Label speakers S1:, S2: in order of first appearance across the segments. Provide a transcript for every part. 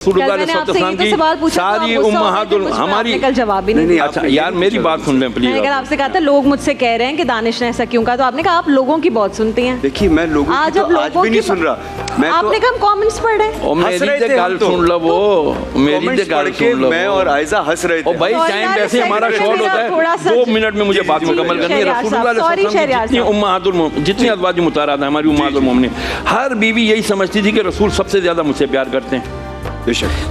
S1: सारी उम्महातुल हमारी
S2: कल जवाब ही नहीं।
S1: अच्छा यार मेरी बात सुन लें प्लीज।
S2: मैंने कल आपसे कहा था लोग मुझसे कह रहे हैं कि दानिश ने ऐसा क्यों कहा, तो आपने कहा आप लोगों की बहुत सुनती हैं।
S3: देखिए मैं लोगों की तो आज भी नहीं सुन रहा। मैं
S2: आपने कहा कमेंट्स पढ़ रहे हैं।
S1: मेरी गल सुन लो, वो मेरी गल सुन लो।
S3: मैं और आयजा हंस रहे थे।
S1: भाई टाइम वैसे हमारा शॉर्ट होता है, 2 मिनट में मुझे बात मुकम्मल करनी है। रसूलुल्लाह जितनी उम्महातुल जितनी अज़वाज मुताहरात है हमारी उम्महातुल मोमिनीन, हर बीवी यही समझती थी कि रसूल सबसे ज्यादा मुझसे प्यार करते हैं।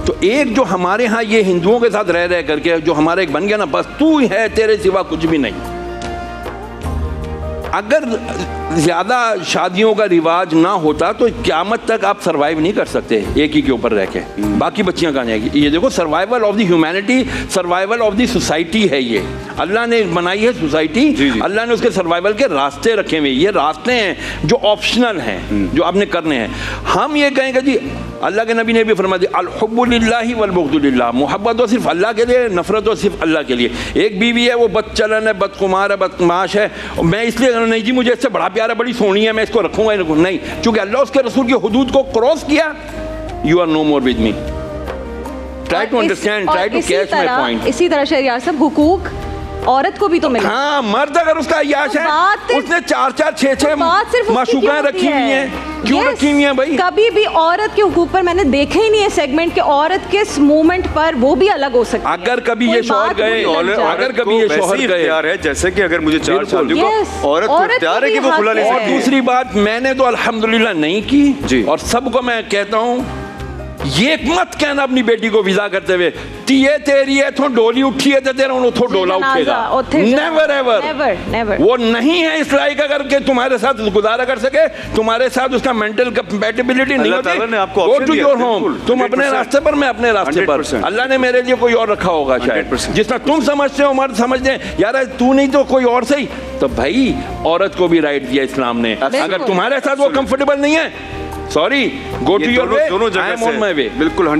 S1: तो एक जो हमारे यहाँ ये हिंदुओं के साथ रह रह करके जो हमारा एक बन गया ना, बस तू है तेरे सिवा कुछ भी नहीं। अगर ज्यादा शादियों का रिवाज ना होता तो क़यामत तक आप सरवाइव नहीं कर सकते एक ही के ऊपर रह के, बाकी बच्चियां कहाँ जाएगी। ये देखो survival of the humanity, survival of the society है। ये अल्लाह ने बनाई है सोसाइटी, अल्लाह ने उसके सर्वाइवल के रास्ते रखे हुए। ये रास्ते हैं जो ऑप्शनल हैं, जो आपने करने हैं। हम ये कहेंगे जी अल्लाह के नबी ने भी फरमा दिया अल हुब्बु लिल्लाहि वल बुग़्दु लिल्लाह, मोहब्बत तो सिर्फ अल्लाह के लिए, नफरत तो सिर्फ अल्लाह के लिए। एक बीवी है वो बदचलन है, बदकुमार है, बदमाश है, मैं इसलिए नहीं जी मुझे इससे बड़ा प्यार है, बड़ी सोहनी है, मैं इसको रखूंगा नहीं, चूंकि अल्लाह उसके रसूल की हुदूद को क्रॉस किया, you are no more with me. Try to understand, try to catch my point.
S2: इसी तरह शहरियार साहब हुकूक औरत को भी तो मिले।
S1: हाँ, मर्द अगर उसका अय्याश है, उसने 4-4 6-6 माशूकाएं रखी हुई हैं, क्यों रखी हुई हैं भाई?
S2: कभी भी औरत के हुकूक पर मैंने देखा ही नहीं है सेगमेंट के औरत किस मोमेंट पर वो भी अलग हो सकती है।
S1: अगर कभी ये शौहर गए, अगर कभी ये शौहर गए
S3: है, जैसे कि अगर मुझे 4 शादियों को औरत को इख्तियार है कि वो खुला ले सकती है।
S1: और दूसरी बात मैंने तो अल्हम्दुलिल्लाह नहीं की, और सबको मैं कहता हूँ ये मत कहना अपनी बेटी को विदा करते हुए तीए तेरी है तो डोली उठी है तो तेरा उठो डोला उठेगा। नेवर एवर, वो नहीं है इस लायक अगर के तुम्हारे साथ गुजारा कर सके, तुम्हारे साथ उसका मेंटल कंपैटिबिलिटी नहीं होती, गो टू योर होम, तुम अपने रास्ते पर, मैं अपने रास्ते पर। अल्लाह ने मेरे लिए कोई और रखा होगा शायद, जितना तुम समझते हो मर्द समझते हैं यार तू नहीं तो कोई और सही। तो भाई औरत को भी राइट दिया इस्लाम ने, अगर तुम्हारे साथ वो कंफर्टेबल नहीं है, sorry, go to your way, I am on my way.
S3: बिल्कुल 100